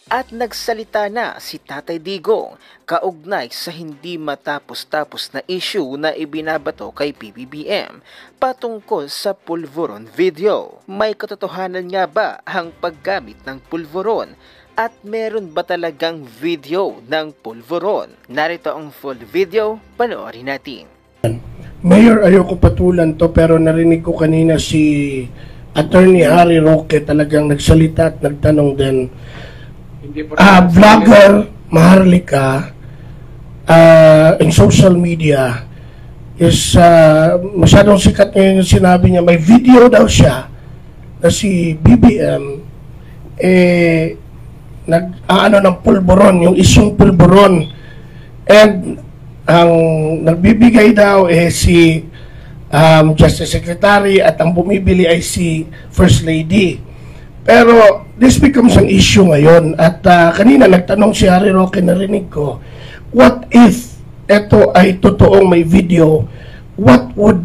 At nagsalita na si Tatay Digong kaugnay sa hindi matapos-tapos na issue na ibinabato kay PBBM patungkol sa pulburon video. May katotohanan nga ba ang paggamit ng pulburon? At meron ba talagang video ng pulburon? Narito ang full video, panoorin natin. Mayor, ayoko patulan to pero narinig ko kanina si Attorney Harry Roque talagang nagsalita at nagtanong din. Vlogger Maharlika in social media is masyadong sikat ngayon yung sinabi niya. May video daw siya na si BBM nag-aano ng pulburon, yung isyong pulburon, and ang nagbibigay daw si Justice Secretary at ang bumibili ay si First Lady. Pero this becomes an issue ngayon at kanina nagtanong si Harry Roque, narinig ko, what if ito ay totoong may video, what would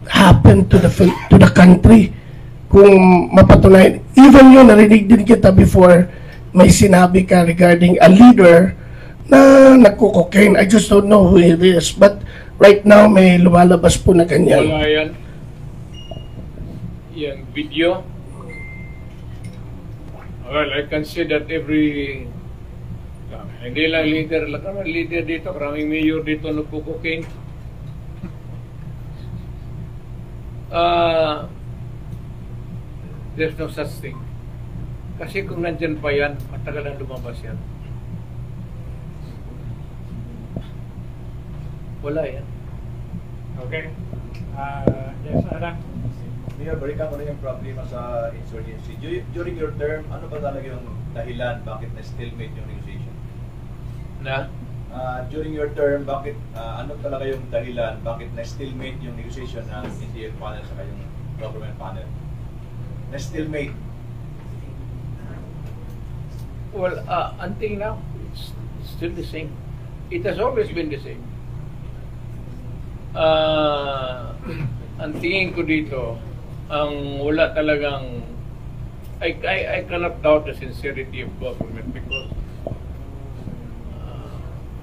happen to the country kung mapatunayan? Even yun, narinig din kita before, may sinabi ka regarding a leader na nagko-cocaine. I just don't know who it is, but right now may lumalabas po na ganyan. Wala yan. Yan video. Well, I can say that hindi lang leader, leader dito, maraming mayor dito nagpo-cocaine. There's no such thing. Kasi kung nandyan pa yan, matagal na lumabas yan. Wala yan. Okay. Yes, Anak. Mayor, balikan ko na yung problema sa insurgency. During your term, ano ba talaga yung dahilan bakit na-stalemate yung negotiation? Na? During your term, bakit ano talaga yung dahilan bakit na-stalemate yung negotiation ng NTF panel sa yung government panel? Na-stalemate? Well, until now, it's still the same. It has always been the same. Ang tingin ko dito, ang wala talagang, I cannot doubt the sincerity of government because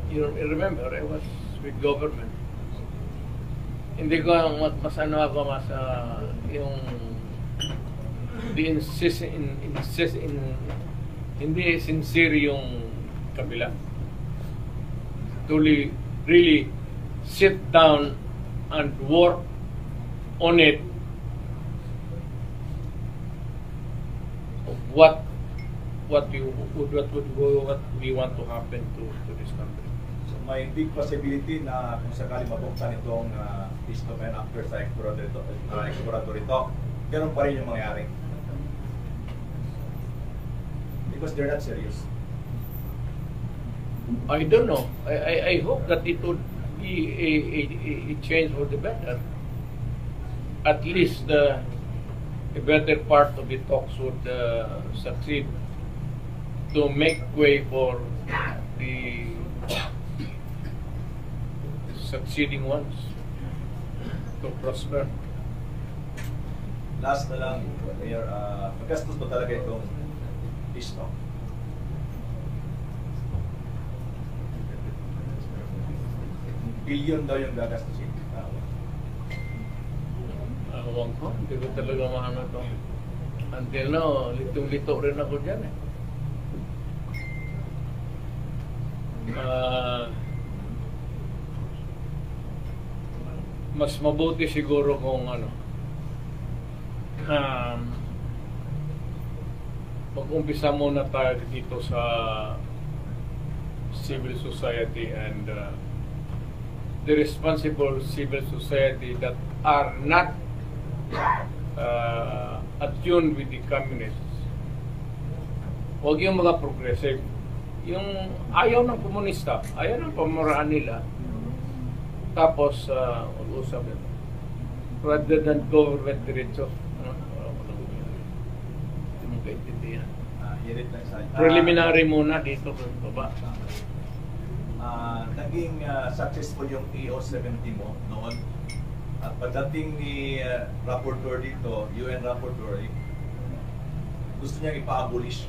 you remember, I was with government. Hindi ko mas ano ako mas yung hindi sincere yung kabila. To really sit down and work on it. What we want to happen to this country. So may big possibility na kung sakali mabuksan itong peace domain after sa exploratory talk, ganun pa rin yung mangyari. Because they're not serious. I don't know. I hope that it would be a change for the better. At least a better part of the talks would succeed to make way for the succeeding ones to prosper. Last na lang, Mayor, magkastos ba talaga itong peace talk? Billion daw yung gagastusin. Awang ko, hindi ko talaga maano to. Until now, litong-lito rin ako dyan eh. Mas mabuti siguro kung mag-umpisa muna tayo dito sa civil society and the responsible civil society that are not attuned with the communists. Huwag yung mga progressive. Yung ayaw ng komunista, ayaw ng pamuraan nila. Tapos, mag-usap ito. Rather than government diretso. Hindi mo kaintindihan. Preliminary muna dito sa baba. Naging successful yung EO-70 mo noon. At pagdating ni rapporteur dito, UN rapporteur, gusto niya ipa-abolish.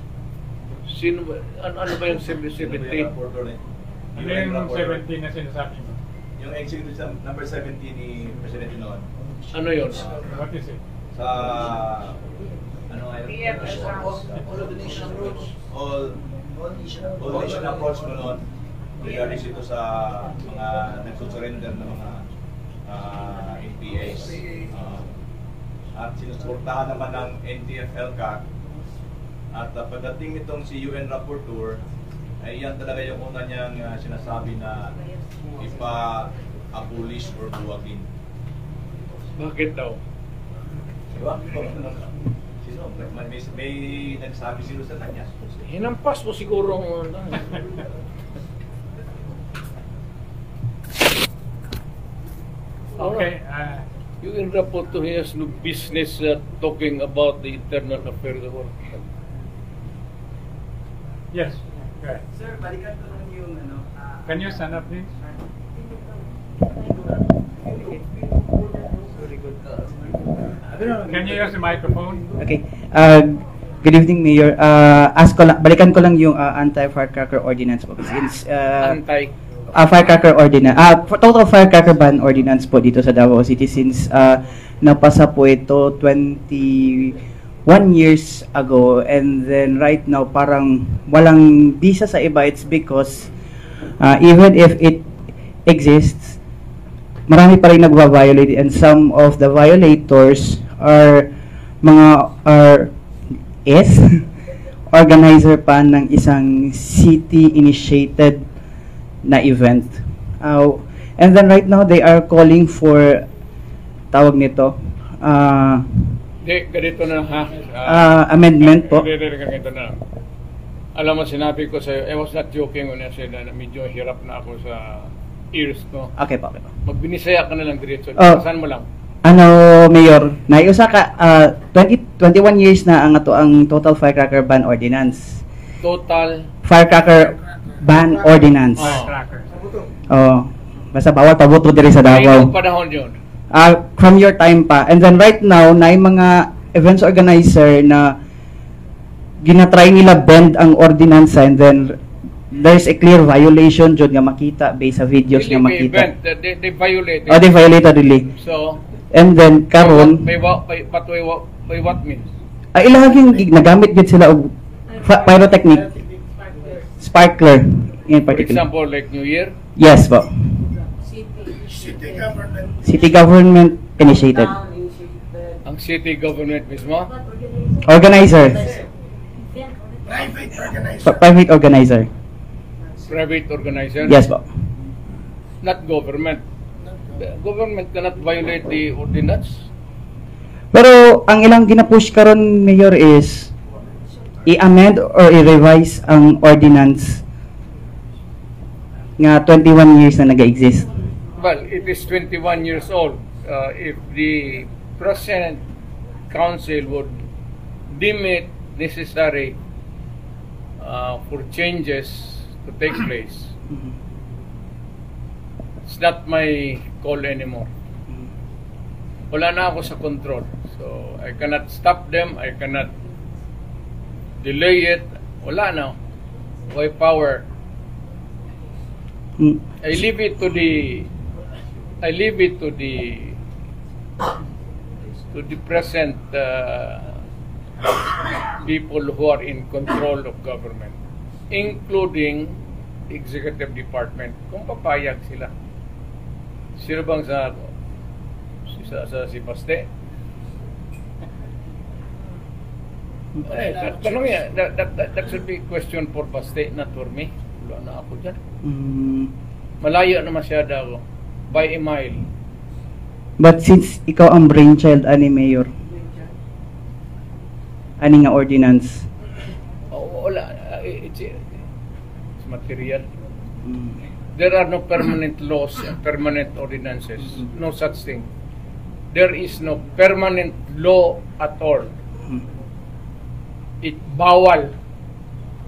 Sino ba? Ano ba yung Sino ba 70? yung rapporteur na Ano yung 17 na sinasabi mo? Yung executive number 17 ni Presidente noon. Ano yun? What is it? Sa ano nga yun? All nation approach mo noon regarding dito sa mga nagsusurrender ng mga NPAs. At sinusuportahan naman ng NTF-ELCAC. At pagdating nitong si UN Rapporteur, ay yan talaga yung una niyang sinasabi na ipa-abolish or buwagin. Bakit daw? Diba? Sino? May nagsabi sino sa kanya. Hinampas mo siguro ang Okay. Yung Rapporteur has no business talking about the internal affairs of the world. Yes. Go ahead. Sir, balikan ko lang yung ano. Can you stand up, please? Very good. Can you use the microphone? Okay. Good evening, Mayor. Balikan ko lang yung anti-firecracker ordinance po. Since firecracker ordinance, total firecracker ban ordinance po dito sa Davao City since napasa po ito 21 years ago, and then right now parang walang bisa sa iba. It's because even if it exists, marami pa rin nagva-violate, and some of the violators are organizer pa ng isang city-initiated na event. And then right now, they are calling for, tawag nito, ganito na ha? amendment po. Ganito na. Alam mo, sinabi ko sa'yo, I was not joking when I said na medyo hirap na ako sa ears ko. Okay po, okay po. Magbinisaya ka na lang diretso. Saan mo lang? Mayor, naiusa ka, 21 years na ang total firecracker ban ordinance. Total? Firecracker ban ordinance. Basta bawal paboto diri sa Davao. Ngayong panahon yun? From your time pa. And then right now, na mga events organizer na ginatry nila bend ang ordinance, and then there's a clear violation jud nga makita based sa videos nga makita. They violated. They violated really. So, and then karon by what means? Ilahaging nagamit gid sila og pyrotechnic, sparkler in For particular. example, like New Year? Yes po. City government initiated. Ang city government mismo? Organizer. Private organizer. Private organizer? Yes po. Not government. The government cannot violate the ordinance. Pero ang ilang gina-push karon, Mayor, is i-amend or i-revise ang ordinance nga 21 years na nag-exist. Well, it is 21 years old. If the present council would deem it necessary for changes to take place, it's not my call anymore. Wala na ako sa control. So, I cannot stop them. I cannot delay it. Wala na. Why power? I leave it to the present people who are in control of government, including the executive department. Kung papayag sila. Sino bang si Baste? Tanong yan, that should be a question for Baste, not for me. Wala na ako dyan. Malayo na masyado ako. By a mile. But since ikaw ang brainchild, ani Mayor, ani nga ordinance? Wala. It's material. There are no permanent laws and permanent ordinances. No such thing. There is no permanent law at all. It bawal,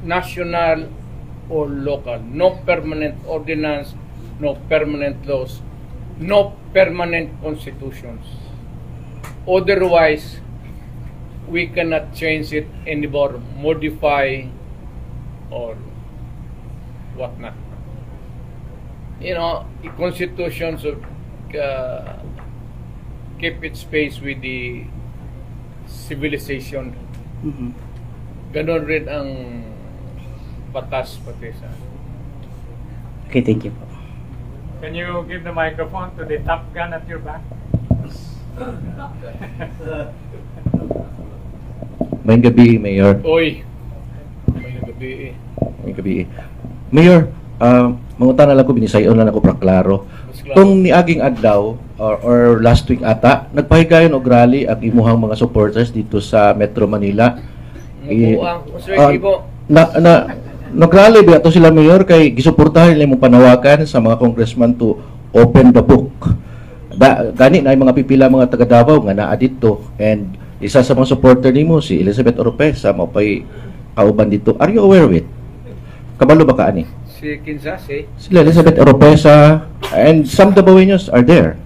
national or local. No permanent ordinance, no permanent laws, no permanent constitutions. Otherwise, we cannot change it anymore, modify or whatnot. You know, the constitutions of keep its pace with the civilization. Mhm. Ganon rin ang batas pati sa... Okay, thank you po. Can you give the microphone to the top gun at your back? May gabi, Mayor. Oy! May gabi eh. May gabi. Mayor, mangutan na lang ko, binisayon na lang ko praklaro. Mas klaro. Kung niaging adlaw, or last week ata, nagpahigayon og rally ang imuhang mga supporters dito sa Metro Manila. Mubuang. Sir, Ibo. Nagrally ba ito sila, Mayor, kay gisuportahan nila yung panawagan sa mga congressman to open the book. Gani na yung mga pipila mga taga Davao nga naa dito, and isa sa mga supporter nimo si Elizabeth Oropesa mo pay kauban dito. Are you aware of it? Kabalo ba ka ani? Si Kinsas eh. Sila Elizabeth Oropesa and some Davaoenos are there.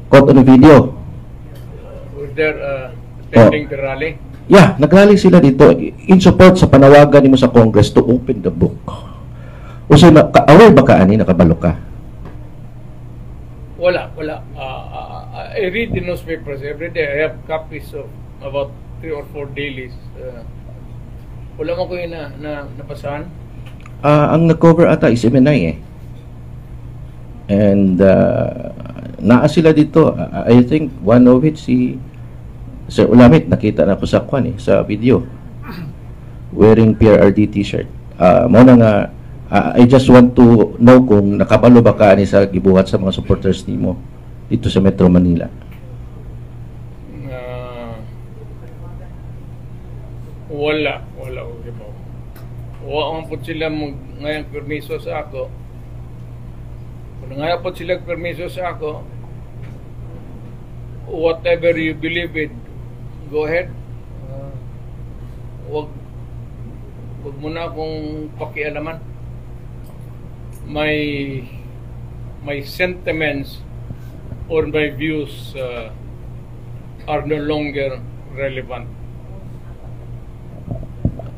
Caught on the video. Were there attending the rally? Yeah, nagrally sila dito in support sa panawagan nimo sa Congress to open the book. Usay aware ba ka ani, nakabalo ka? Wala. I read the newspapers every day. I have copies of about 3 or 4 dailies. Wala mo ko yun na napasahan. Ang nag-cover ata is MNI eh. And naa sila dito. I think one of it si Sir Ulamit, nakita na ko sa kwan eh, sa video. Wearing PRRD t-shirt. Mo na nga, I just want to know kung nakabalo ba ka ni sa gibuhat sa mga supporters nimo dito sa Metro Manila. Wala. Wala po sila ngayong permiso sa ako. Kung ngayon po sila permiso sa ako, whatever you believe in, go ahead. Wag mo na akong pakialaman. My sentiments or my views are no longer relevant.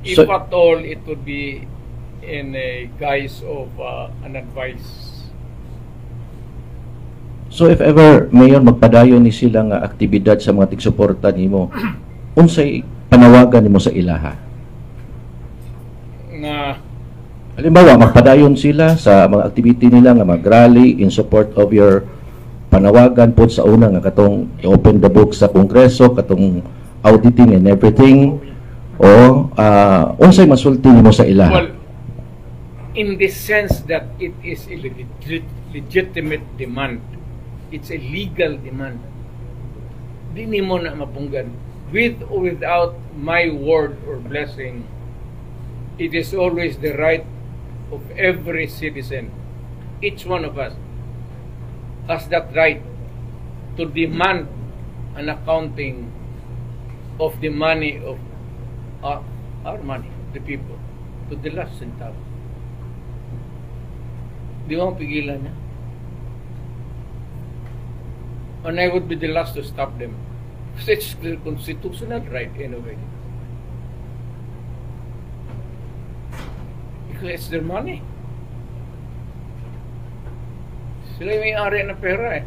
If So- at all, it would be in a guise of an advice. So if ever Mayor magpadayon ni sila nga aktibidad sa mga tigsuporta nimo, unsay panawagan nimo sa ilaha? Nga Halimbawa, magpadayon sila sa mga activity nila nga mag-rally in support of your panawagan po sa una nga katong i-open the book sa Kongreso, katong auditing and everything, o unsay masulti nimo sa ilaha? well, in the sense that it is a legitimate demand, it's a legal demand. Di nimo na mapunggan. With or without my word or blessing, it is always the right of every citizen. Each one of us has that right to demand an accounting of the money of our money, the people, to the last centavo. Di mo pigilan niya. And I would be the last to stop them. Because it's their constitutional right anyway. Because it's their money. Sila yung may-ari ng pera eh.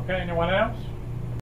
Okay, anyone else?